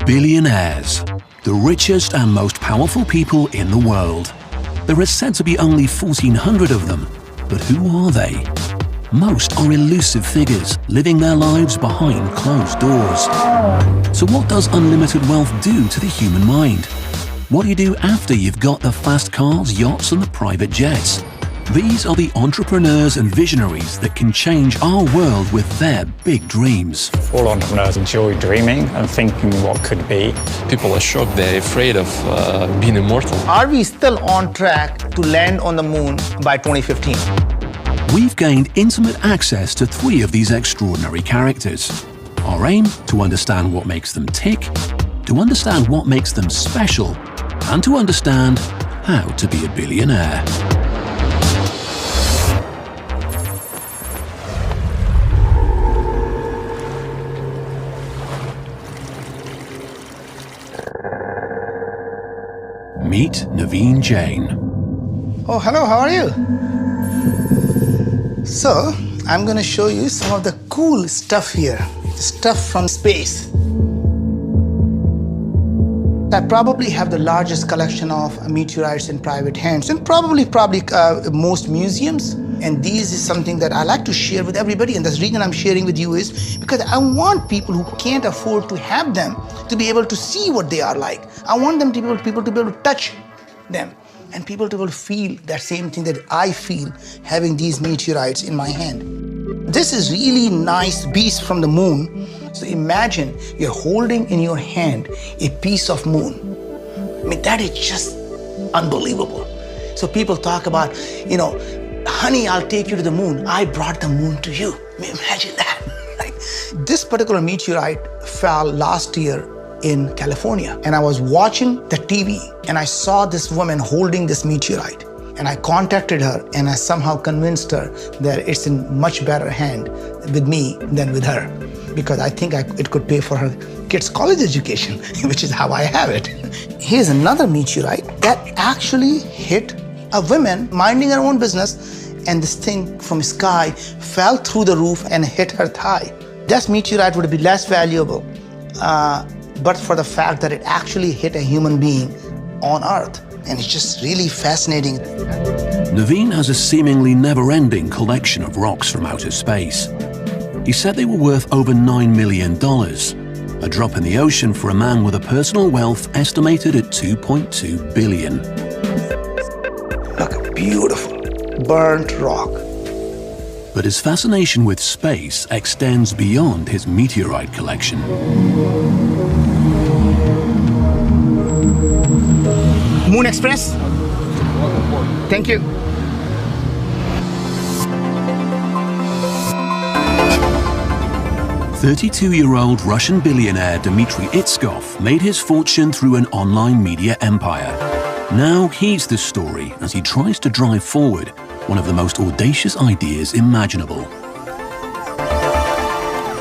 Billionaires, the richest and most powerful people in the world. There are said to be only 1,400 of them, but who are they? Most are elusive figures, living their lives behind closed doors. So what does unlimited wealth do to the human mind? What do you do after you've got the fast cars, yachts, and the private jets? These are the entrepreneurs and visionaries that can change our world with their big dreams. All entrepreneurs enjoy dreaming and thinking what could be. People are shocked, they're afraid of being immortal. Are we still on track to land on the moon by 2015? We've gained intimate access to 3 of these extraordinary characters. Our aim, to understand what makes them tick, to understand what makes them special, and to understand how to be a billionaire. Meet Naveen Jain. Oh, hello, how are you? So, I'm going to show you some of the cool stuff here. Stuff from space. I probably have the largest collection of meteorites in private hands, and probably most museums. And this is something that I like to share with everybody, and the reason I'm sharing with you is because I want people who can't afford to have them to be able to see what they are like. I want them to be people to be able to touch them, and people to be able to feel that same thing that I feel having these meteorites in my hand. This is really nice beast from the moon. So imagine you're holding in your hand a piece of moon. I mean, that is just unbelievable. So people talk about, honey, I'll take you to the moon. I brought the moon to you. I mean, imagine that. Right? This particular meteorite fell last year in California, and I was watching the TV, and I saw this woman holding this meteorite. And I contacted her, and I somehow convinced her that it's in much better hand with me than with her, because I think it could pay for her kids' college education, which is how I have it. Here's another meteorite that actually hit a woman minding her own business, and this thing from the sky fell through the roof and hit her thigh. This meteorite would be less valuable, but for the fact that it actually hit a human being on Earth. And it's just really fascinating. Naveen has a seemingly never-ending collection of rocks from outer space. He said they were worth over $9 million, a drop in the ocean for a man with a personal wealth estimated at $2.2 billion. Look, beautiful, burnt rock. But his fascination with space extends beyond his meteorite collection. Moon Express. Thank you. "32-year-old Russian billionaire Dmitry Itskov made his fortune through an online media empire. Now he's the story as he tries to drive forward one of the most audacious ideas imaginable.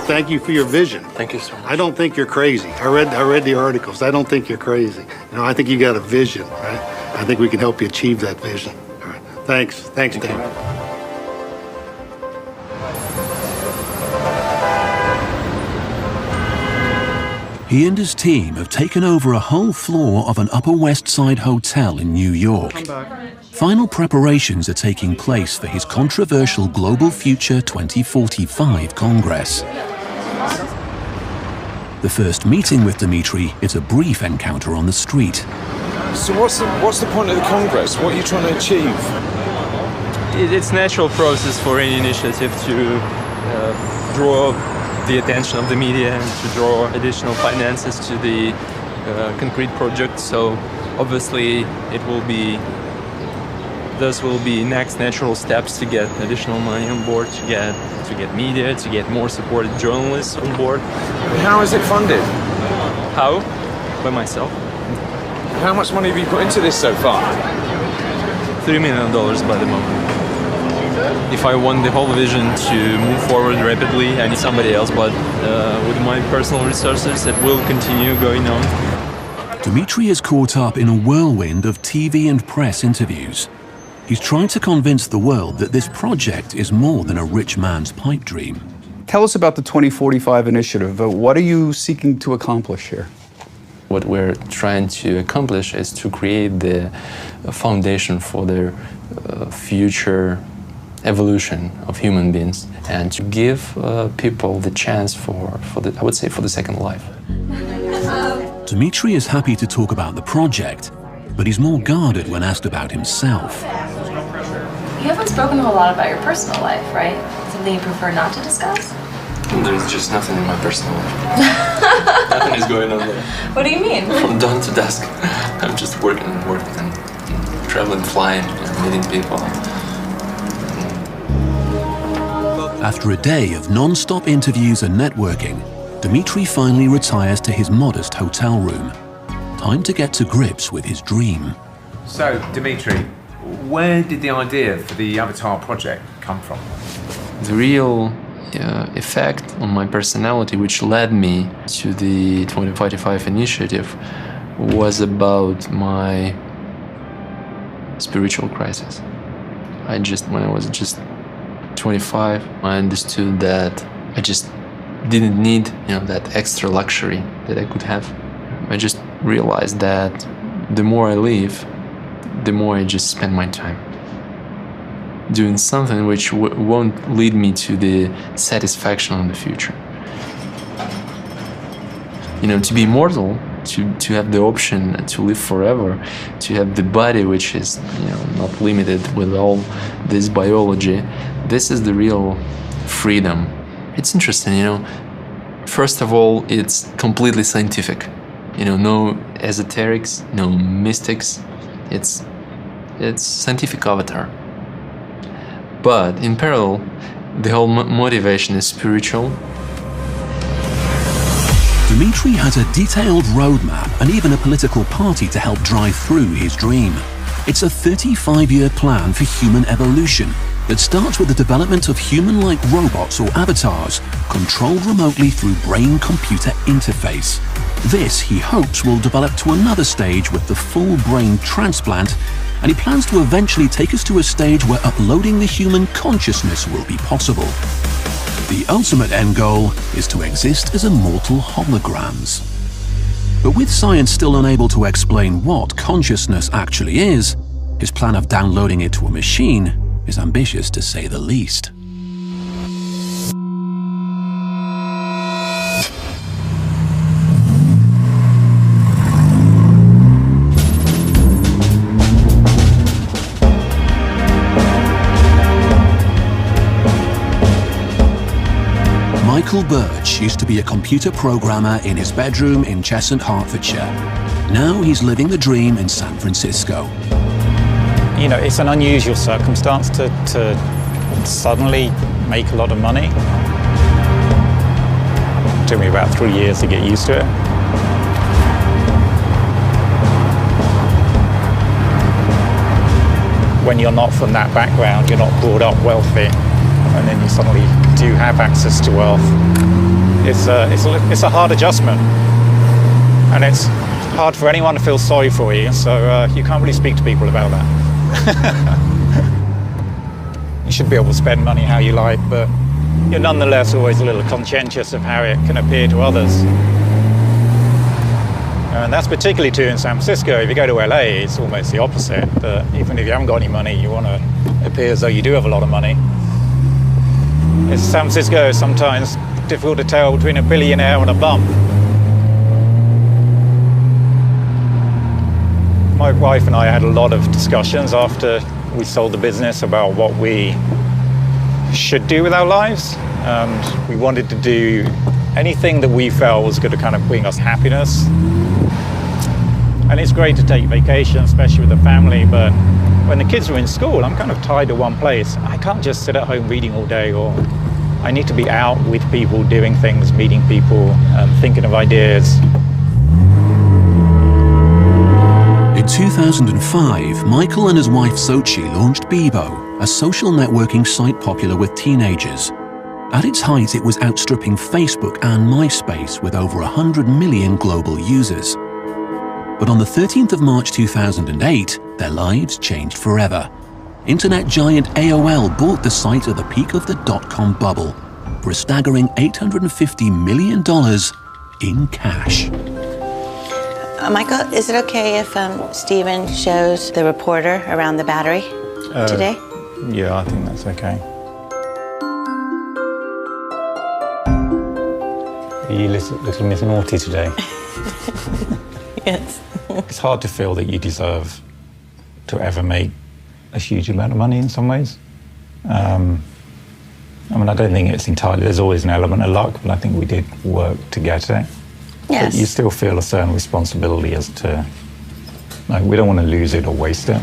Thank you for your vision. Thank you so much. I don't think you're crazy. I read the articles. I don't think you're crazy. I think you got a vision, right? I think we can help you achieve that vision. All right. Thanks, Dan. He and his team have taken over a whole floor of an Upper West Side hotel in New York. Final preparations are taking place for his controversial Global Future 2045 Congress. The first meeting with Dmitry is a brief encounter on the street. So what's the point of the Congress? What are you trying to achieve? It's a natural process for any initiative to draw the attention of the media and to draw additional finances to the concrete project. So obviously those will be next natural steps to get additional money on board, to get media, to get more supported journalists on board. How is it funded? How? By myself. How much money have you put into this so far? $3 million by the moment. If I want the whole vision to move forward rapidly, I need somebody else, but with my personal resources, it will continue going on. Dmitry is caught up in a whirlwind of TV and press interviews. He's trying to convince the world that this project is more than a rich man's pipe dream. Tell us about the 2045 initiative. What are you seeking to accomplish here? What we're trying to accomplish is to create the foundation for their future evolution of human beings, and to give people the chance for the second life. Dmitry is happy to talk about the project, but he's more guarded when asked about himself. You haven't spoken a whole lot about your personal life, right? Something you prefer not to discuss? There's just nothing in my personal life. Nothing is going on there. What do you mean? From dawn to dusk, I'm just working and traveling, flying, meeting people. After a day of non-stop interviews and networking, Dmitry finally retires to his modest hotel room. Time to get to grips with his dream. So, Dmitry, where did the idea for the Avatar project come from? The real effect on my personality, which led me to the 2045 initiative, was about my spiritual crisis. When I was just 25, I understood that I just didn't need, that extra luxury that I could have. I just realized that the more I live, the more I just spend my time doing something which won't lead me to the satisfaction in the future. To be immortal, to have the option to live forever, to have the body which is not limited with all this biology, this is the real freedom. It's interesting, first of all, it's completely scientific. No esoterics, no mystics. It's scientific avatar. But in parallel, the whole motivation is spiritual. Dmitry has a detailed roadmap and even a political party to help drive through his dream. It's a 35-year plan for human evolution that starts with the development of human-like robots or avatars controlled remotely through brain-computer interface. This, he hopes, will develop to another stage with the full brain transplant, and he plans to eventually take us to a stage where uploading the human consciousness will be possible. The ultimate end goal is to exist as immortal holograms. But with science still unable to explain what consciousness actually is, his plan of downloading it to a machine is ambitious to say the least. Michael Birch used to be a computer programmer in his bedroom in Cheshunt, Hertfordshire. Now he's living the dream in San Francisco. It's an unusual circumstance to suddenly make a lot of money. It took me about 3 years to get used to it. When you're not from that background, you're not brought up wealthy, and then you suddenly do have access to wealth. It's a hard adjustment, and it's hard for anyone to feel sorry for you, so you can't really speak to people about that. You should be able to spend money how you like, but you're nonetheless always a little conscientious of how it can appear to others. And that's particularly true in San Francisco. If you go to LA, it's almost the opposite. That even if you haven't got any money, you want to appear as though you do have a lot of money. In San Francisco, it's sometimes difficult to tell between a billionaire and a bum. My wife and I had a lot of discussions after we sold the business about what we should do with our lives. And we wanted to do anything that we felt was going to kind of bring us happiness. And it's great to take vacation, especially with the family, but when the kids are in school, I'm kind of tied to one place. I can't just sit at home reading all day, or I need to be out with people, doing things, meeting people, thinking of ideas. In 2005, Michael and his wife Sochi launched Bebo, a social networking site popular with teenagers. At its height, it was outstripping Facebook and MySpace with over 100 million global users. But on the 13th of March 2008, their lives changed forever. Internet giant AOL bought the site at the peak of the dot-com bubble for a staggering $850 million in cash. Michael, is it okay if Stephen shows the reporter around the battery today? Yeah, I think that's okay. Are you little Miss Naughty today? Yes. It's hard to feel that you deserve to ever make a huge amount of money in some ways. I mean, I don't think it's entirely, there's always an element of luck, but I think we did work to get it. Yes. But you still feel a certain responsibility as to, like, we don't want to lose it or waste it.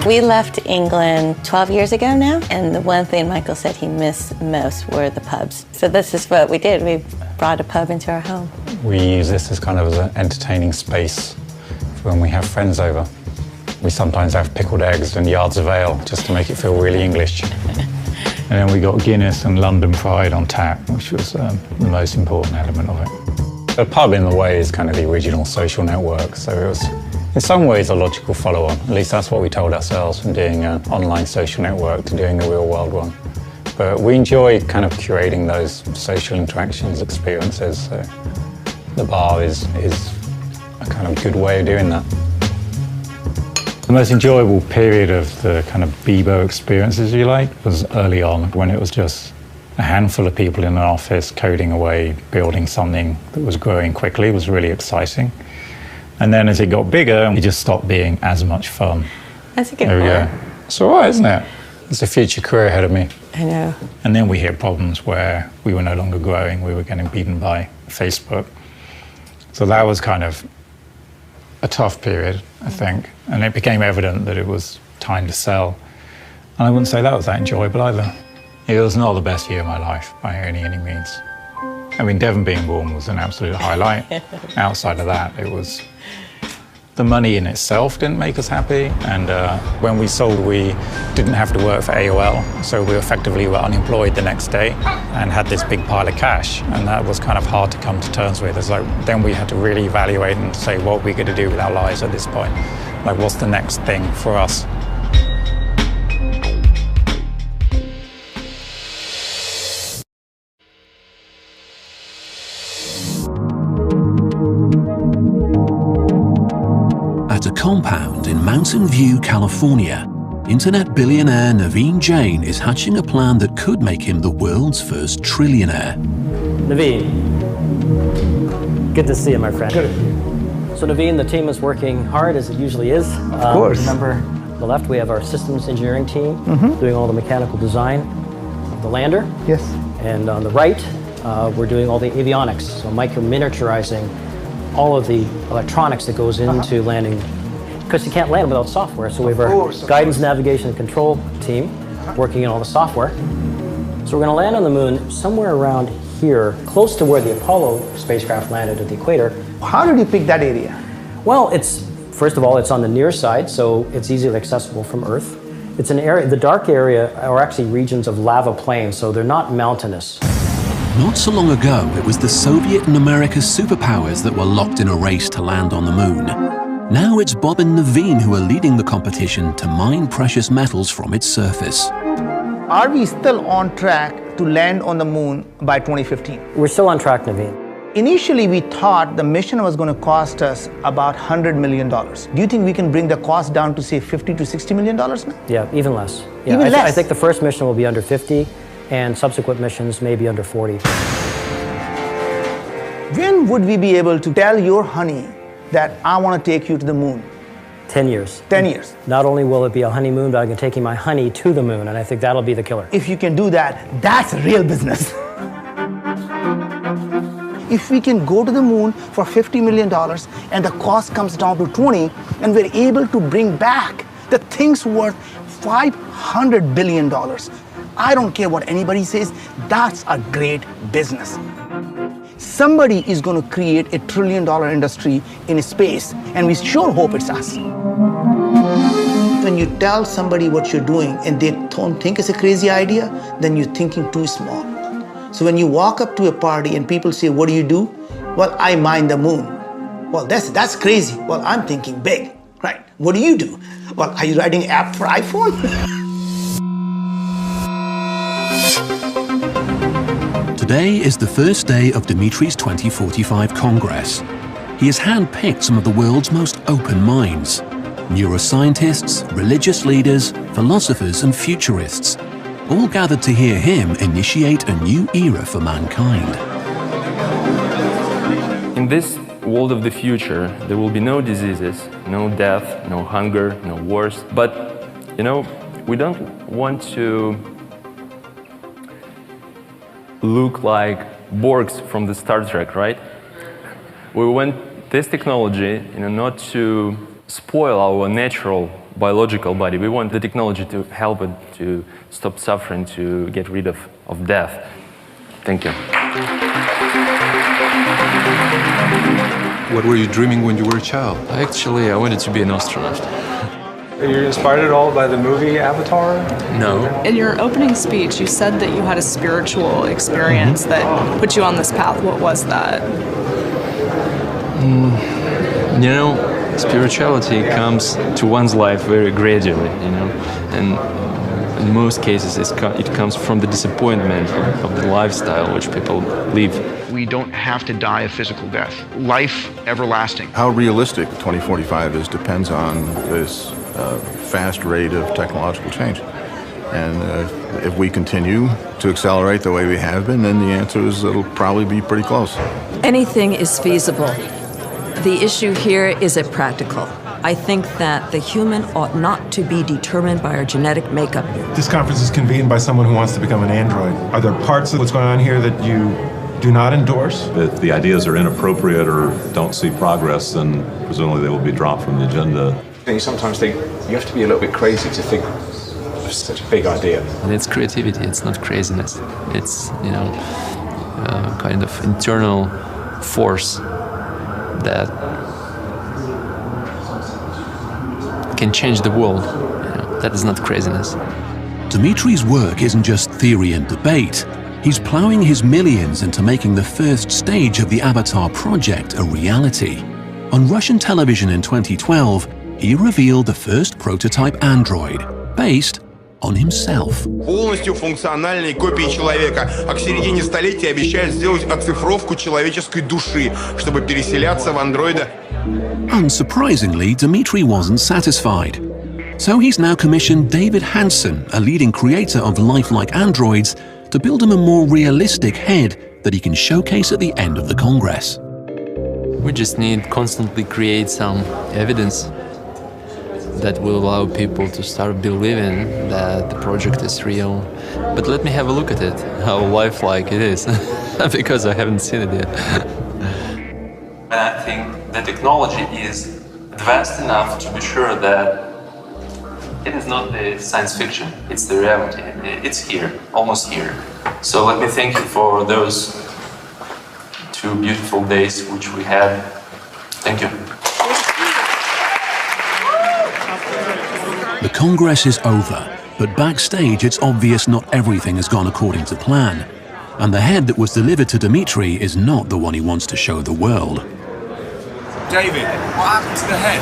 We left England 12 years ago now, and the one thing Michael said he missed most were the pubs. So this is what we did. We brought a pub into our home. We use this as kind of as an entertaining space for when we have friends over. We sometimes have pickled eggs and yards of ale just to make it feel really English. And then we got Guinness and London Pride on tap, which was the most important element of it. The pub, in a way, is kind of the original social network, so it was, in some ways, a logical follow-on. At least that's what we told ourselves from doing an online social network to doing a real-world one. But we enjoy kind of curating those social interactions, experiences. So the bar is a kind of good way of doing that. The most enjoyable period of the kind of Bebo experiences, if you like, was early on, when it was just a handful of people in an office coding away, building something that was growing quickly. It was really exciting. And then as it got bigger, it just stopped being as much fun. That's a good There we point. go. It's all right, isn't it? There's a future career ahead of me. I know. And then we hit problems where we were no longer growing. We were getting beaten by Facebook. So that was kind of a tough period, I think. And it became evident that it was time to sell. And I wouldn't say that was that enjoyable either. It was not the best year of my life by any means. I mean, Devon being born was an absolute highlight. Outside of that, it was... The money in itself didn't make us happy. And when we sold, we didn't have to work for AOL. So we effectively were unemployed the next day and had this big pile of cash. And that was kind of hard to come to terms with. It's like, then we had to really evaluate and say, what are we going to do with our lives at this point? Like, what's the next thing for us? At a compound in Mountain View, California, internet billionaire Naveen Jain is hatching a plan that could make him the world's first trillionaire. Naveen, good to see you, my friend. Good. So Naveen, the team is working hard, as it usually is. Of course. Remember, on the left we have our systems engineering team doing all the mechanical design of the lander. Yes. And on the right, we're doing all the avionics, so micro-miniaturizing all of the electronics that goes into landing, because you can't land without software. So we have our guidance, navigation, and control team working on all the software. So we're going to land on the moon somewhere around here, close to where the Apollo spacecraft landed at the equator. How did you pick that area? Well, first of all, it's on the near side, so it's easily accessible from Earth. It's an area, the dark area are actually regions of lava plains, so they're not mountainous. Not so long ago, it was the Soviet and America's superpowers that were locked in a race to land on the moon. Now it's Bob and Naveen who are leading the competition to mine precious metals from its surface. Are we still on track to land on the moon by 2015? We're still on track, Naveen. Initially, we thought the mission was going to cost us about $100 million. Do you think we can bring the cost down to, say, $50 to $60 million now? Yeah, even less. Yeah, Even less? I think the first mission will be under 50, and subsequent missions may be under 40. When would we be able to tell your honey that I want to take you to the moon? 10 years. 10 years. Not only will it be a honeymoon, but I can take my honey to the moon, and I think that'll be the killer. If you can do that, that's real business. If we can go to the moon for $50 million and the cost comes down to 20, and we're able to bring back the thing's worth $500 billion, I don't care what anybody says, that's a great business. Somebody is going to create $1 trillion industry in space, and we sure hope it's us. When you tell somebody what you're doing and they don't think it's a crazy idea, then you're thinking too small. So when you walk up to a party and people say, what do you do? Well, I mine the moon. Well, that's crazy. Well, I'm thinking big, right? What do you do? Well, are you writing an app for iPhone? Today is the first day of Dimitri's 2045 Congress. He has handpicked some of the world's most open minds: neuroscientists, religious leaders, philosophers, and futurists, all gathered to hear him initiate a new era for mankind. In this world of the future, there will be no diseases, no death, no hunger, no wars. But, you know, we don't want to look like Borgs from the Star Trek, right? We want this technology, not to spoil our natural biological body. We want the technology to help it to stop suffering, to get rid of death. Thank you. What were you dreaming when you were a child? Actually, I wanted to be an astronaut. Are you inspired at all by the movie Avatar? No. In your opening speech, you said that you had a spiritual experience that put you on this path. What was that? Spirituality comes to one's life very gradually, and in most cases it comes from the disappointment of the lifestyle which people live. We don't have to die a physical death. Life everlasting. How realistic 2045 is depends on this fast rate of technological change. And if we continue to accelerate the way we have been, then the answer is it'll probably be pretty close. Anything is feasible. The issue here is it practical. I think that the human ought not to be determined by our genetic makeup. This conference is convened by someone who wants to become an android. Are there parts of what's going on here that you do not endorse? If the ideas are inappropriate or don't see progress, then presumably they will be dropped from the agenda. You sometimes think you have to be a little bit crazy to think of such a big idea. And it's creativity, it's not craziness. It's, kind of internal force that can change the world. That is not craziness. Dimitri's work isn't just theory and debate. He's plowing his millions into making the first stage of the Avatar project a reality. On Russian television in 2012, he revealed the first prototype android, based on himself. Полностью функциональной копии человека, а к середине столетия обещают сделать оцифровку человеческой души, чтобы переселяться в андроида. Unsurprisingly, Dimitri wasn't satisfied. So he's now commissioned David Hanson, a leading creator of lifelike androids, to build him a more realistic head that he can showcase at the end of the Congress. We just need constantly create some evidence that will allow people to start believing that the project is real. But let me have a look at it, how lifelike it is, because I haven't seen it yet. And I think the technology is advanced enough to be sure that it is not the science fiction, it's the reality. It's here, almost here. So let me thank you for those 2 beautiful days which we had. Thank you. The Congress is over, but backstage it's obvious not everything has gone according to plan. And the head that was delivered to Dimitri is not the one he wants to show the world. David, what happened to the head?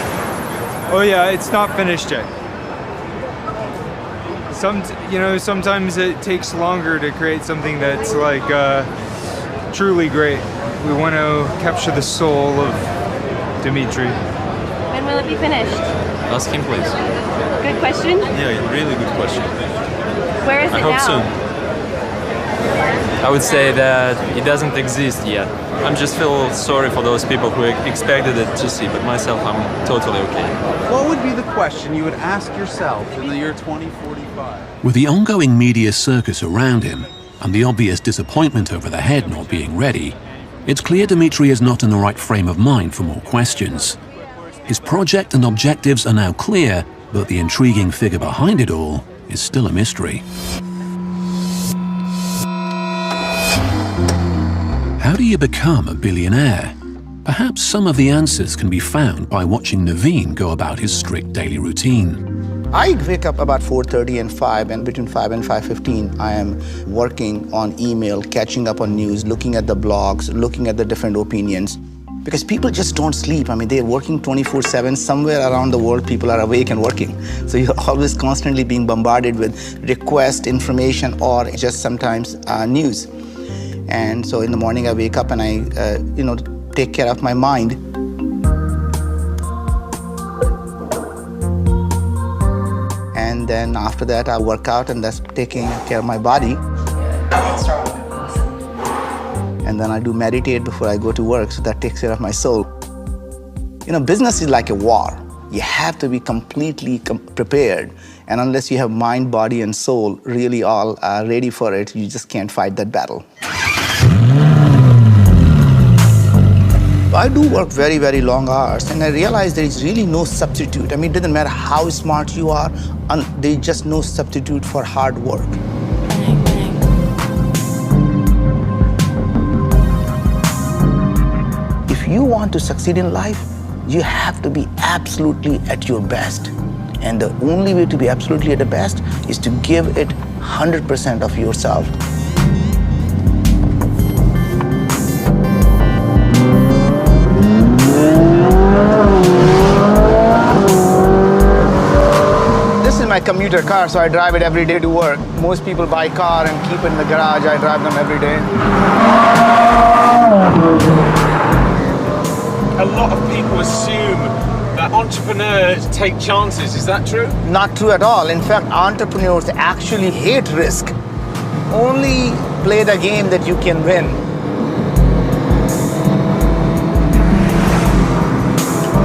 Oh yeah, it's not finished yet. Sometimes it takes longer to create something that's like truly great. We want to capture the soul of Dimitri. When will it be finished? Ask him, please. Good question. Yeah, really good question. Where is it now? I hope soon. I would say that it doesn't exist yet. I'm just feel sorry for those people who expected it to see, but myself, I'm totally okay. What would be the question you would ask yourself in the year 2045? With the ongoing media circus around him and the obvious disappointment over the head not being ready, it's clear Dimitri is not in the right frame of mind for more questions. His project and objectives are now clear, but the intriguing figure behind it all is still a mystery. How do you become a billionaire? Perhaps some of the answers can be found by watching Naveen go about his strict daily routine. I wake up about 4:30 and 5, and between 5 and 5:15, I am working on email, catching up on news, looking at the blogs, looking at the different opinions. Because people just don't sleep. I mean, they're working 24/7. Somewhere around the world, people are awake and working. So you're always constantly being bombarded with request information or just sometimes news. And so in the morning I wake up and I, take care of my mind. And then after that I work out, and that's taking care of my body. And then I do meditate before I go to work, so that takes care of my soul. Business is like a war. You have to be completely prepared. And unless you have mind, body, and soul really all ready for it, you just can't fight that battle. I do work very, very long hours, and I realize there is really no substitute. I mean, it doesn't matter how smart you are, there's just no substitute for hard work. If you want to succeed in life, you have to be absolutely at your best. And the only way to be absolutely at the best is to give it 100% of yourself. This is my commuter car, so I drive it every day to work. Most people buy a car and keep it in the garage. I drive them every day. A lot of people assume that entrepreneurs take chances. Is that true? Not true at all. In fact, entrepreneurs actually hate risk. Only play the game that you can win.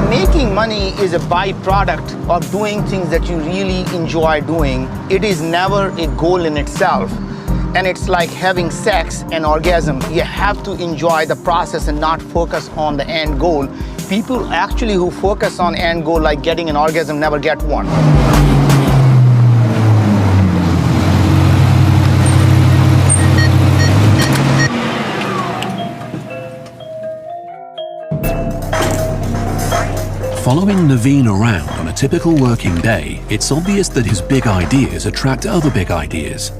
Making money is a byproduct of doing things that you really enjoy doing. It is never a goal in itself. And it's like having sex and orgasm. You have to enjoy the process and not focus on the end goal. People actually who focus on end goal, like getting an orgasm, never get one. Following Naveen around on a typical working day, it's obvious that his big ideas attract other big ideas,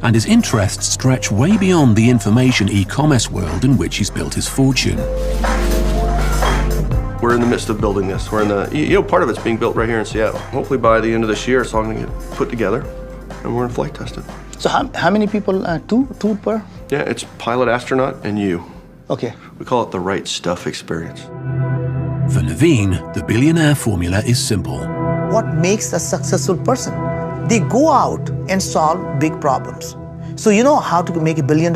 and his interests stretch way beyond the information e-commerce world in which he's built his fortune. We're in the midst of building this. We're in the, part of it's being built right here in Seattle. Hopefully by the end of this year, it's all going to get put together, and we're in flight tested. So how many people, two per? Yeah, it's pilot, astronaut, and you. Okay. We call it the right stuff experience. For Naveen, the billionaire formula is simple. What makes a successful person? They go out and solve big problems. So you know how to make $1 billion?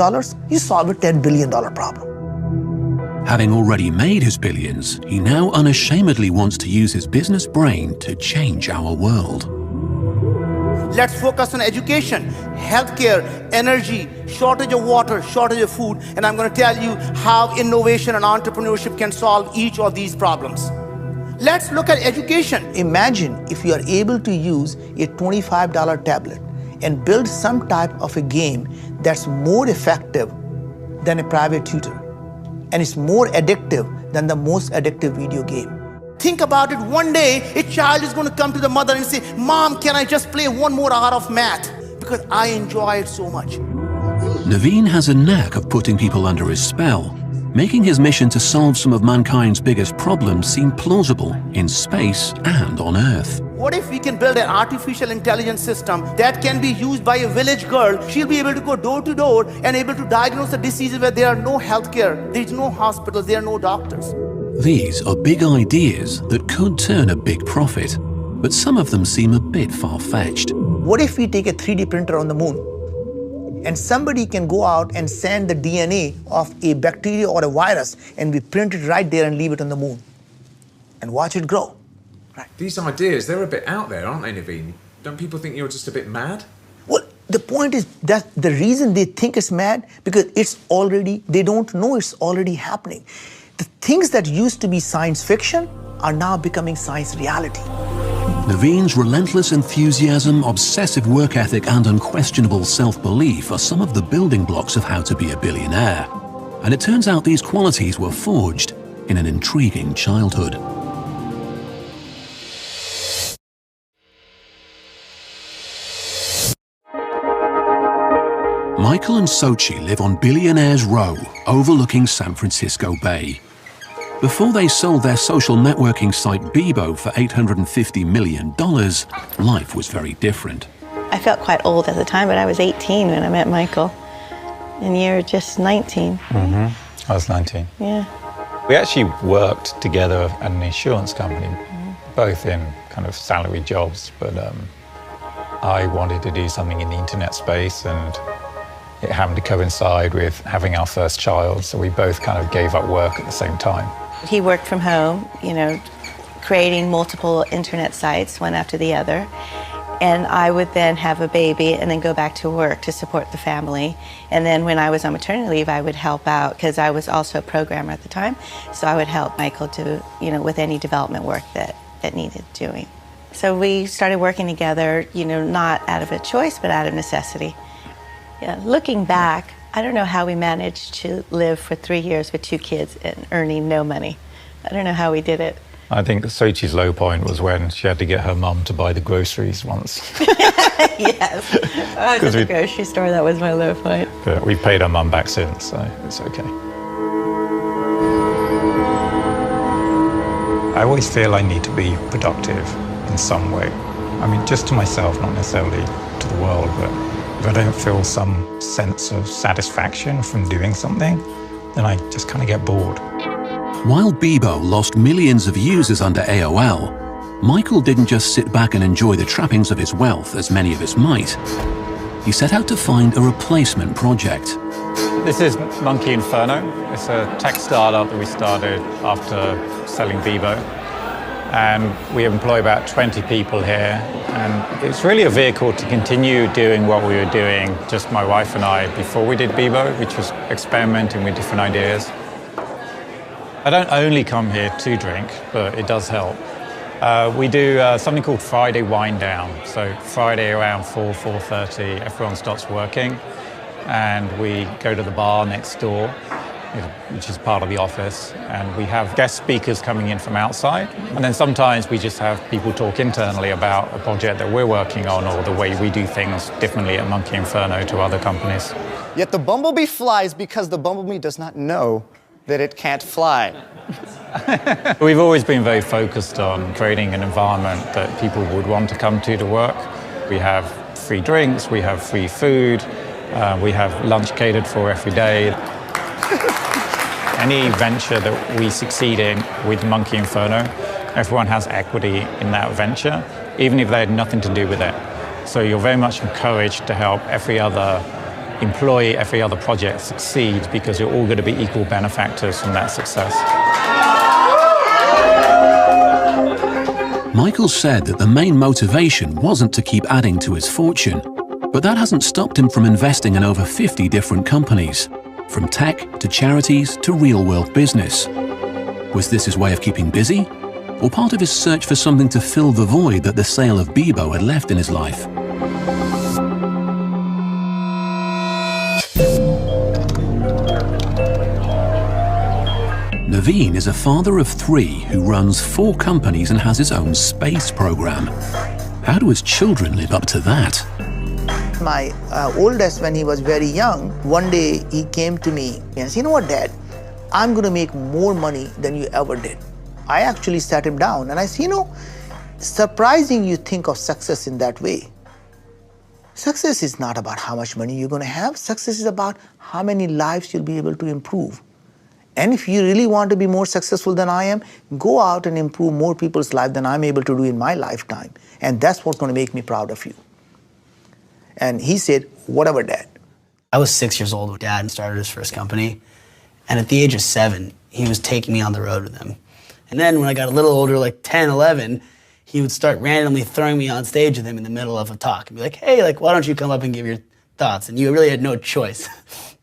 You solve a $10 billion problem. Having already made his billions, he now unashamedly wants to use his business brain to change our world. Let's focus on education, healthcare, energy, shortage of water, shortage of food, and I'm going to tell you how innovation and entrepreneurship can solve each of these problems. Let's look at education. Imagine if you are able to use a $25 tablet and build some type of a game that's more effective than a private tutor, and it's more addictive than the most addictive video game. Think about it, one day a child is going to come to the mother and say, "Mom, can I just play one more hour of math? Because I enjoy it so much." Naveen has a knack of putting people under his spell, making his mission to solve some of mankind's biggest problems seem plausible in space and on Earth. What if we can build an artificial intelligence system that can be used by a village girl? She'll be able to go door to door and able to diagnose the diseases where there are no healthcare, there's no hospitals, there are no doctors. These are big ideas that could turn a big profit, but some of them seem a bit far-fetched. What if we take a 3D printer on the moon and somebody can go out and send the DNA of a bacteria or a virus and we print it right there and leave it on the moon and watch it grow? Right. These ideas, they're a bit out there, aren't they, Naveen? Don't people think you're just a bit mad? Well, the point is that the reason they think it's mad, because they don't know it's already happening. The things that used to be science fiction are now becoming science reality. Naveen's relentless enthusiasm, obsessive work ethic, and unquestionable self-belief are some of the building blocks of how to be a billionaire. And it turns out these qualities were forged in an intriguing childhood. Michael and Sochi live on Billionaires Row, overlooking San Francisco Bay. Before they sold their social networking site Bebo for $850 million, life was very different. I felt quite old at the time, but I was 18 when I met Michael. And you're just 19. Mm-hmm. I was 19. Yeah. We actually worked together at an insurance company, both in kind of salary jobs, but I wanted to do something in the internet space, and it happened to coincide with having our first child, so we both kind of gave up work at the same time. He worked from home, you know, creating multiple internet sites, one after the other. And I would then have a baby and then go back to work to support the family. And then when I was on maternity leave, I would help out, because I was also a programmer at the time. So I would help Michael to, you know, with any development work that needed doing. So we started working together, you know, not out of a choice, but out of necessity. Yeah, looking back, I don't know how we managed to live for 3 years with 2 kids and earning no money. I don't know how we did it. I think Sochi's low point was when she had to get her mum to buy the groceries once. Yes. I was at the grocery store, that was my low point. But we've paid her mum back since, so it's okay. I always feel I need to be productive in some way. I mean, just to myself, not necessarily to the world, but if I don't feel some sense of satisfaction from doing something, then I just kind of get bored. While Bebo lost millions of users under AOL, Michael didn't just sit back and enjoy the trappings of his wealth, as many of us might. He set out to find a replacement project. This is Monkey Inferno. It's a tech startup that we started after selling Bebo. And we employ about 20 people here. And it's really a vehicle to continue doing what we were doing, just my wife and I, before we did Bebo, which was experimenting with different ideas. I don't only come here to drink, but it does help. We do something called Friday Wind Down. So Friday around 4:30, everyone starts working, and we go to the bar next door, which is part of the office, and we have guest speakers coming in from outside. And then sometimes we just have people talk internally about a project that we're working on or the way we do things differently at Monkey Inferno to other companies. Yet the bumblebee flies because the bumblebee does not know that it can't fly. We've always been very focused on creating an environment that people would want to come to work. We have free drinks, we have free food, we have lunch catered for every day. Any venture that we succeed in with Monkey Inferno, everyone has equity in that venture, even if they had nothing to do with it. So you're very much encouraged to help every other employee, every other project succeed, because you're all going to be equal benefactors from that success. Michael said that the main motivation wasn't to keep adding to his fortune, but that hasn't stopped him from investing in over 50 different companies, from tech to charities to real-world business. Was this his way of keeping busy, or part of his search for something to fill the void that the sale of Bebo had left in his life? Naveen is a father of 3 who runs 4 companies and has his own space program. How do his children live up to that? My oldest, when he was very young, one day he came to me and said, "You know what, Dad? I'm going to make more money than you ever did." I actually sat him down and I said, "You know, surprising you think of success in that way. Success is not about how much money you're going to have. Success is about how many lives you'll be able to improve. And if you really want to be more successful than I am, go out and improve more people's lives than I'm able to do in my lifetime. And that's what's going to make me proud of you." And he said, "Whatever, Dad." I was 6 years old when Dad started his first company. And at the age of 7, he was taking me on the road with him. And then when I got a little older, like 10, 11, he would start randomly throwing me on stage with him in the middle of a talk and be like, "Hey, like, why don't you come up and give your thoughts?" And you really had no choice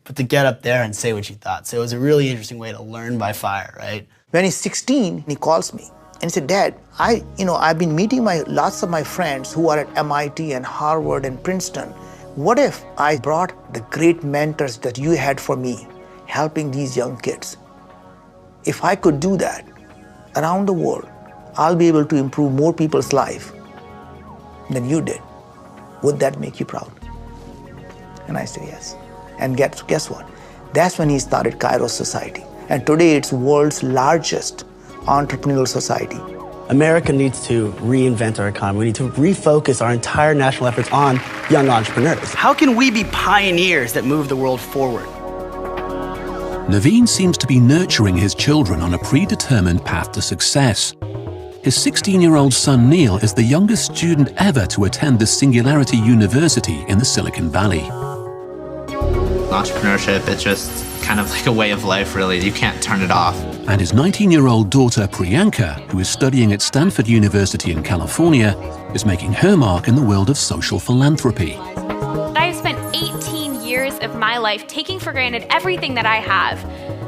but to get up there and say what you thought. So it was a really interesting way to learn by fire, right? When he's 16, he calls me and he said, "Dad, I've been meeting lots of my friends who are at MIT and Harvard and Princeton. What if I brought the great mentors that you had for me, helping these young kids? If I could do that around the world, I'll be able to improve more people's life than you did. Would that make you proud?" And I said, "Yes." And guess what? That's when he started Kairos Society. And today it's world's largest entrepreneurial society. America needs to reinvent our economy. We need to refocus our entire national efforts on young entrepreneurs. How can we be pioneers that move the world forward? Naveen seems to be nurturing his children on a predetermined path to success. His 16-year-old son Neil is the youngest student ever to attend the Singularity University in the Silicon Valley. Entrepreneurship, it's just kind of like a way of life, really. You can't turn it off. And his 19-year-old daughter Priyanka, who is studying at Stanford University in California, is making her mark in the world of social philanthropy. I've spent 18 years of my life taking for granted everything that I have.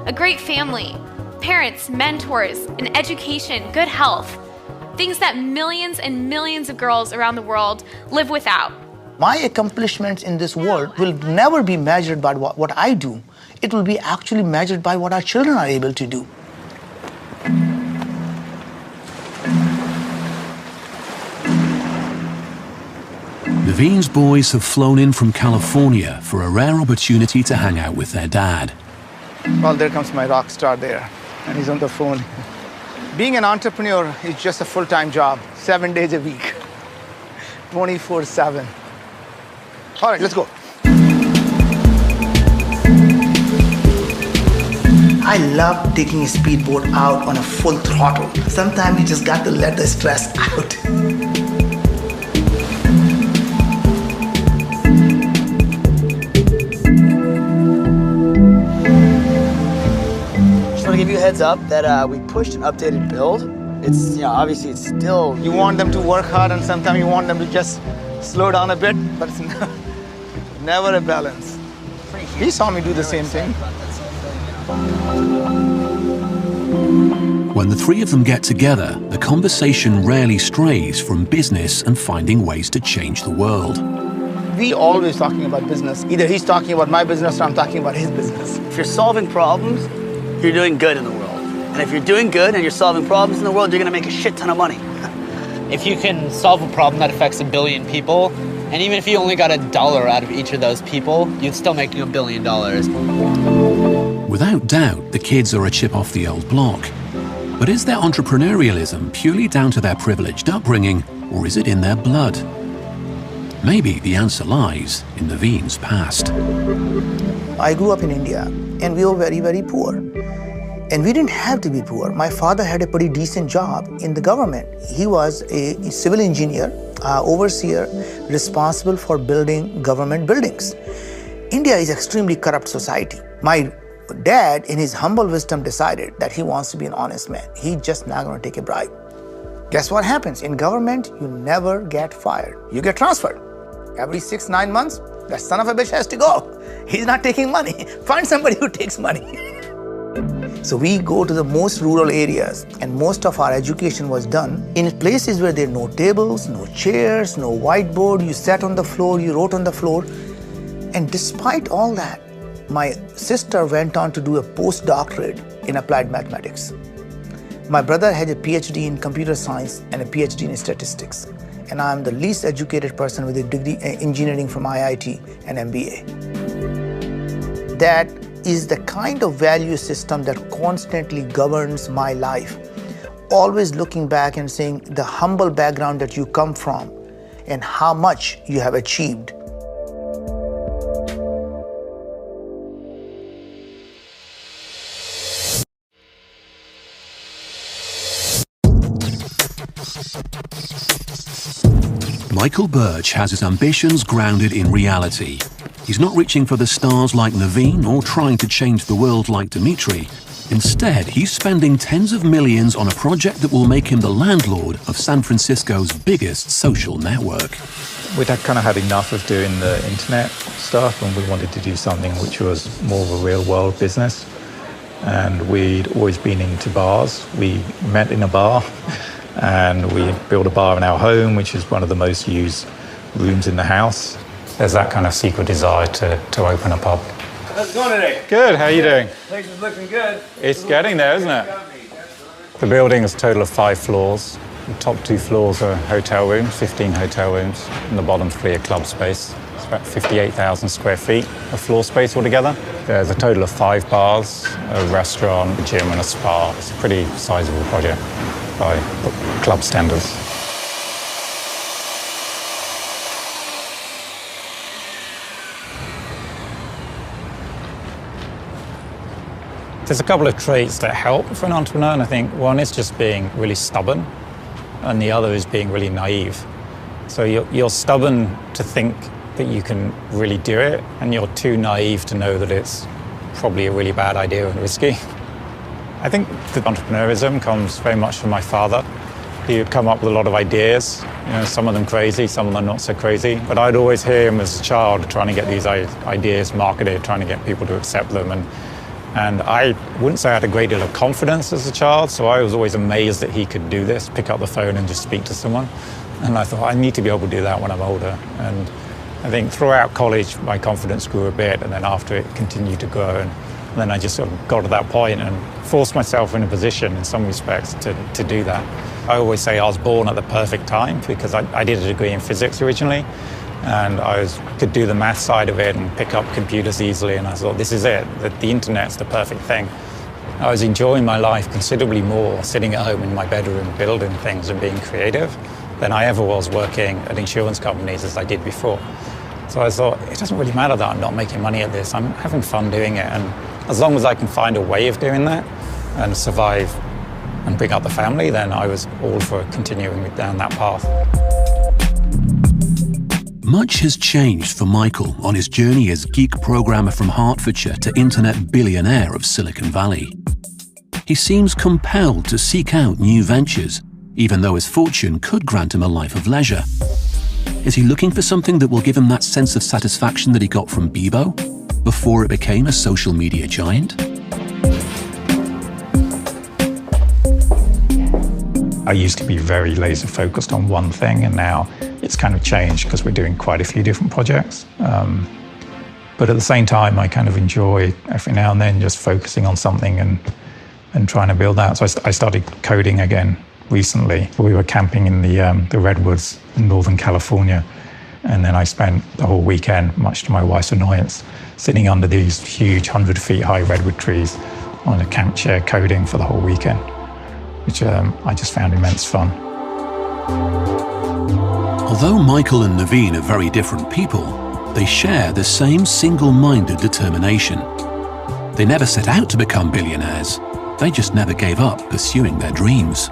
A great family, parents, mentors, an education, good health. Things that millions and millions of girls around the world live without. My accomplishments in this world will never be measured by what I do. It will be actually measured by what our children are able to do. Naveen's boys have flown in from California for a rare opportunity to hang out with their dad. Well, there comes my rock star there, and he's on the phone. Being an entrepreneur is just a full-time job, 7 days a week, 24/7. All right, let's go. I love taking a speedboat out on a full throttle. Sometimes you just got to let the stress out. Just want to give you a heads up that we pushed an updated build. It's, obviously it's still... You want them to work hard, and sometimes you want them to just slow down a bit, but it's never a balance. He saw me do the same thing. When the three of them get together, the conversation rarely strays from business and finding ways to change the world. We always talking about business. Either he's talking about my business or I'm talking about his business. If you're solving problems, you're doing good in the world. And if you're doing good and you're solving problems in the world, you're gonna make a shit ton of money. If you can solve a problem that affects 1 billion people, and even if you only got $1 out of each of those people, you'd still make $1 billion. Without doubt, the kids are a chip off the old block. But is their entrepreneurialism purely down to their privileged upbringing, or is it in their blood? Maybe the answer lies in Naveen's past. I grew up in India, and we were very, very poor. And we didn't have to be poor. My father had a pretty decent job in the government. He was a civil engineer, overseer, responsible for building government buildings. India is extremely corrupt society. My dad, in his humble wisdom, decided that he wants to be an honest man. He's just not going to take a bribe. Guess what happens? In government, you never get fired. You get transferred. Every 6-9 months, that son of a bitch has to go. He's not taking money. Find somebody who takes money. So we go to the most rural areas, and most of our education was done in places where there are no tables, no chairs, no whiteboard. You sat on the floor, you wrote on the floor. And despite all that, my sister went on to do a postdoctorate in applied mathematics. My brother had a PhD in computer science and a PhD in statistics. And I'm the least educated person with a degree in engineering from IIT and MBA. That is the kind of value system that constantly governs my life. Always looking back and saying the humble background that you come from and how much you have achieved. Michael Birch has his ambitions grounded in reality. He's not reaching for the stars like Naveen or trying to change the world like Dimitri. Instead, he's spending tens of millions on a project that will make him the landlord of San Francisco's biggest social network. We'd kind of had enough of doing the internet stuff, and we wanted to do something which was more of a real world business. And we'd always been into bars. We met in a bar. And we built a bar in our home, which is one of the most used rooms in the house. There's that kind of secret desire to open a pub. How's it going today? Good, how are you doing? Place is looking good. It's getting there, isn't it? The building is a total of 5 floors. The top 2 floors are hotel rooms, 15 hotel rooms, and the bottom 3 are club space. It's about 58,000 square feet of floor space altogether. There's a total of 5 bars, a restaurant, a gym, and a spa. It's a pretty sizable project. by club standards. There's a couple of traits that help for an entrepreneur, and I think one is just being really stubborn, and the other is being really naive. So you're stubborn to think that you can really do it, and you're too naive to know that it's probably a really bad idea and risky. I think the entrepreneurism comes very much from my father. He would come up with a lot of ideas, some of them crazy, some of them not so crazy. But I'd always hear him as a child trying to get these ideas marketed, trying to get people to accept them. And I wouldn't say I had a great deal of confidence as a child, so I was always amazed that he could do this, pick up the phone and just speak to someone. And I thought, I need to be able to do that when I'm older. And I think throughout college, my confidence grew a bit, and then after it continued to grow. And then I just sort of got to that point and forced myself in a position, in some respects, to do that. I always say I was born at the perfect time, because I did a degree in physics originally, and I could do the math side of it and pick up computers easily, and I thought, this is it, the internet's the perfect thing. I was enjoying my life considerably more sitting at home in my bedroom building things and being creative than I ever was working at insurance companies as I did before. So I thought, it doesn't really matter that I'm not making money at this, I'm having fun doing it, and as long as I can find a way of doing that and survive and bring up the family, then I was all for continuing down that path. Much has changed for Michael on his journey as geek programmer from Hertfordshire to internet billionaire of Silicon Valley. He seems compelled to seek out new ventures, even though his fortune could grant him a life of leisure. Is he looking for something that will give him that sense of satisfaction that he got from Bebo before it became a social media giant? I used to be very laser focused on one thing, and now it's kind of changed because we're doing quite a few different projects. But at the same time, I kind of enjoy every now and then just focusing on something and trying to build that. So I started coding again recently. We were camping in the redwoods in Northern California, and then I spent the whole weekend, much to my wife's annoyance, sitting under these huge 100 feet high redwood trees on a camp chair coding for the whole weekend, which I just found immense fun. Although Michael and Naveen are very different people, they share the same single-minded determination. They never set out to become billionaires. They just never gave up pursuing their dreams.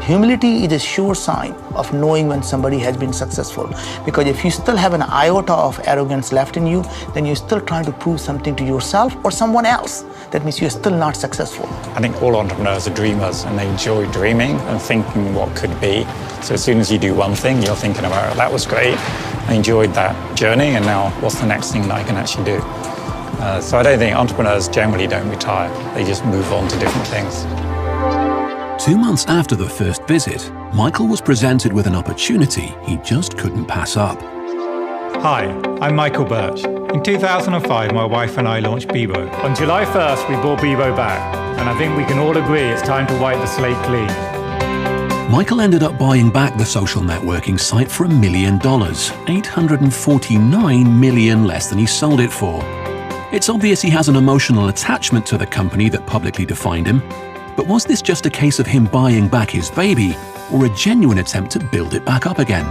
Humility is a sure sign of knowing when somebody has been successful. Because if you still have an iota of arrogance left in you, then you're still trying to prove something to yourself or someone else. That means you're still not successful. I think all entrepreneurs are dreamers, and they enjoy dreaming and thinking what could be. So as soon as you do one thing, you're thinking about, that was great, I enjoyed that journey, and now what's the next thing that I can actually do? So I don't think entrepreneurs generally don't retire. They just move on to different things. 2 months after the first visit, Michael was presented with an opportunity he just couldn't pass up. Hi, I'm Michael Birch. In 2005, my wife and I launched Bebo. On July 1st, we brought Bebo back, and I think we can all agree it's time to wipe the slate clean. Michael ended up buying back the social networking site for $1 million, $849 million less than he sold it for. It's obvious he has an emotional attachment to the company that publicly defined him, but was this just a case of him buying back his baby, or a genuine attempt to build it back up again?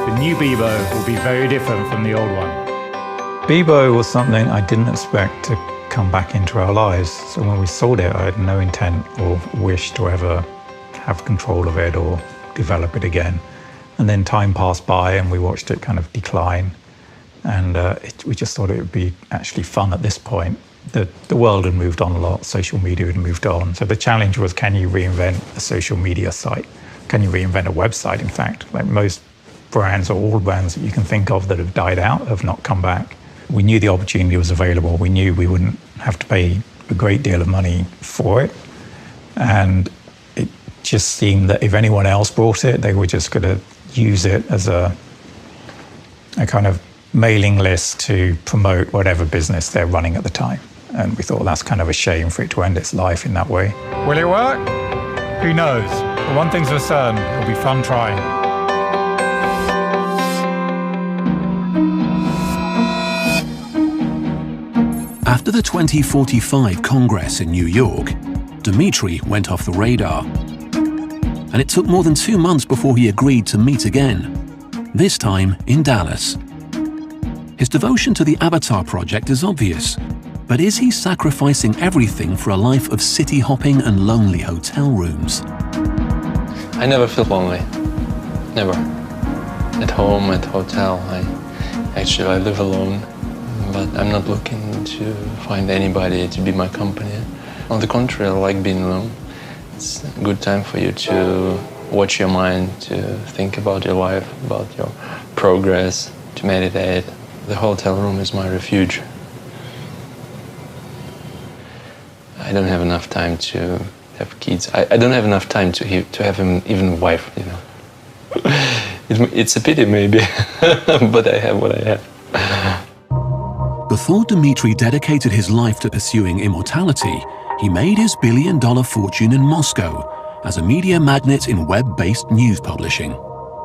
The new Bebo will be very different from the old one. Bebo was something I didn't expect to come back into our lives. So when we sold it, I had no intent or wish to ever have control of it or develop it again. And then time passed by and we watched it kind of decline. And we just thought it would be actually fun at this point. The world had moved on a lot, social media had moved on. So the challenge was, can you reinvent a social media site? Can you reinvent a website, in fact? Like most brands or all brands that you can think of that have died out have not come back. We knew the opportunity was available. We knew we wouldn't have to pay a great deal of money for it. And it just seemed that if anyone else brought it, they were just going to use it as a kind of mailing list to promote whatever business they're running at the time. And we thought that's kind of a shame for it to end its life in that way. Will it work? Who knows? But one thing's for certain, it'll be fun trying. After the 2045 Congress in New York, Dmitry went off the radar. and it took more than 2 months before he agreed to meet again, this time in Dallas. His devotion to the Avatar project is obvious, but is he sacrificing everything for a life of city hopping and lonely hotel rooms? I never feel lonely. Never. At home, at hotel, I live alone, but I'm not looking to find anybody to be my company. On the contrary, I like being alone. It's a good time for you to watch your mind, to think about your life, about your progress, to meditate. The hotel room is my refuge. I don't have enough time to have kids. I don't have enough time to have even a wife, you know. It's a pity maybe, but I have what I have. Before Dmitry dedicated his life to pursuing immortality, he made his billion-dollar fortune in Moscow as a media magnate in web-based news publishing.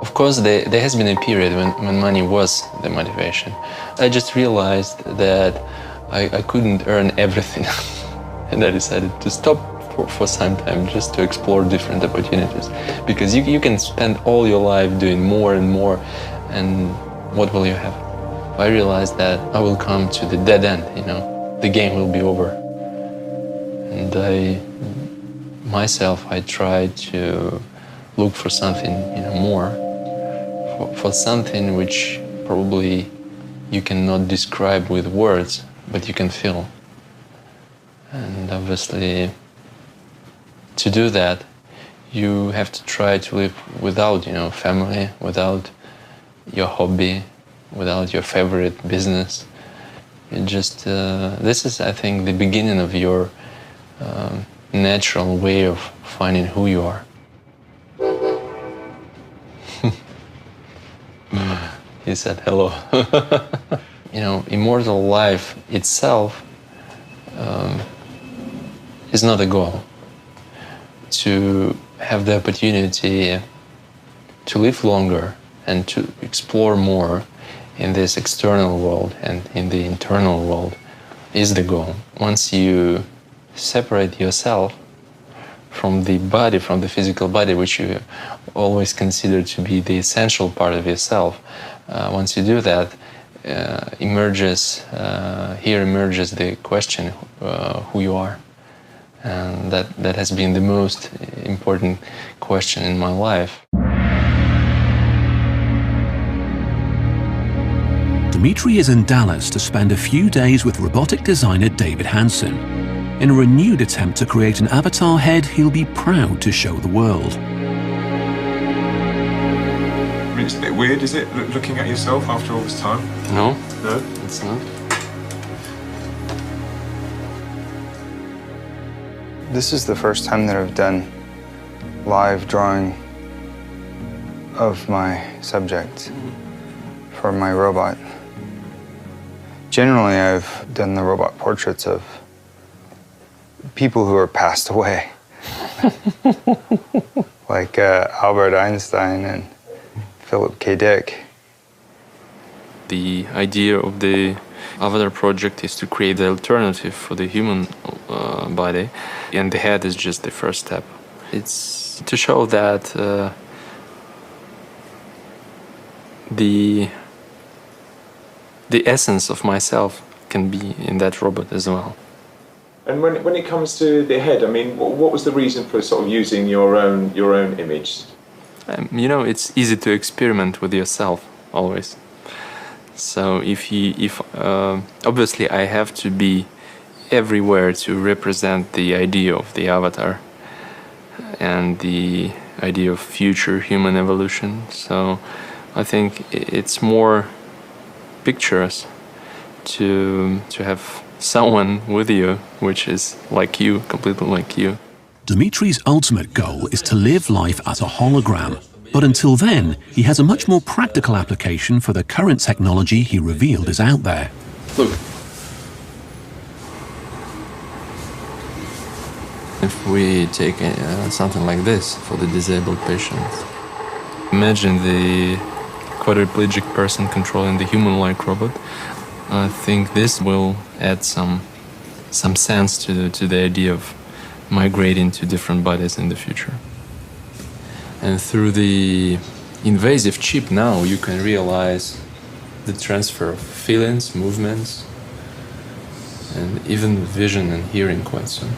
Of course, there has been a period when money was the motivation. I just realized that I couldn't earn everything, and I decided to stop for some time just to explore different opportunities. Because you can spend all your life doing more and more, and what will you have? I realized that I will come to the dead end, you know, the game will be over. And I tried to look for something, you know, more, for something which probably you cannot describe with words, but you can feel. And obviously, to do that, you have to try to live without, you know, family, without your hobby, without your favorite business. It just, this is, I think, the beginning of your natural way of finding who you are. He said hello. You know, immortal life itself is not a goal. To have the opportunity to live longer and to explore more in this external world and in the internal world is the goal. Once you separate yourself from the body, from the physical body, which you always consider to be the essential part of yourself, once you do that, here emerges the question who you are. And that has been the most important question in my life. Dmitry is in Dallas to spend a few days with robotic designer David Hanson, in a renewed attempt to create an avatar head he'll be proud to show the world. I mean, it's a bit weird, is it, looking at yourself after all this time? No, no, it's not. This is the first time that I've done live drawing of my subject for my robot. Generally, I've done the robot portraits of people who are passed away, like Albert Einstein and Philip K. Dick. The idea of the Avatar project is to create the alternative for the human body, and the head is just the first step. It's to show that the essence of myself can be in that robot as well. And when it comes to the head, I mean, what was the reason for sort of using your own image? You know, it's easy to experiment with yourself always. So obviously I have to be everywhere to represent the idea of the avatar and the idea of future human evolution. So I think it's more pictures to have someone with you which is like you, completely like you. Dmitry's ultimate goal is to live life as a hologram. But until then, he has a much more practical application for the current technology he revealed is out there. Look. If we take something like this for the disabled patients, imagine the quadriplegic person controlling the human-like robot. I think this will add some sense to the idea of migrating to different bodies in the future. And through the invasive chip now, you can realize the transfer of feelings, movements, and even vision and hearing quite soon.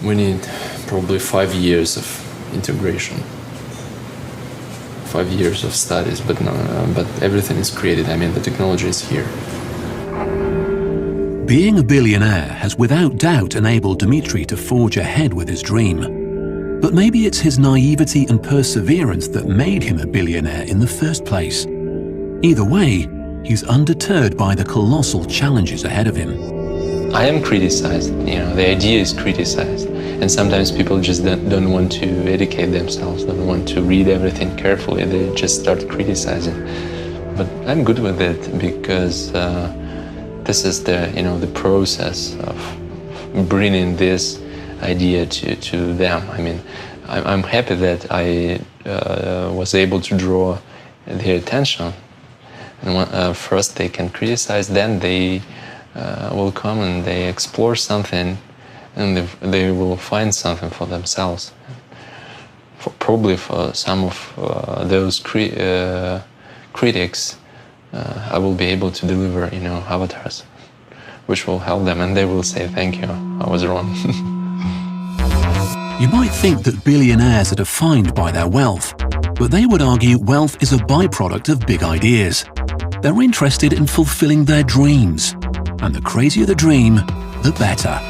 We need probably 5 years of integration, 5 years of studies, but everything is created. I mean, the technology is here. Being a billionaire has without doubt enabled Dmitry to forge ahead with his dream. But maybe it's his naivety and perseverance that made him a billionaire in the first place. Either way, he's undeterred by the colossal challenges ahead of him. I am criticized, the idea is criticized. And sometimes people just don't want to educate themselves, don't want to read everything carefully, they just start criticizing. But I'm good with it because this is the process of bringing this idea to them. I mean, I'm happy that I was able to draw their attention. And first they can criticize, then they will come and they explore something, and they will find something for themselves. Probably for some of those critics, I will be able to deliver, avatars, which will help them, and they will say, "Thank you, I was wrong." You might think that billionaires are defined by their wealth, but they would argue wealth is a byproduct of big ideas. They're interested in fulfilling their dreams, and the crazier the dream, the better.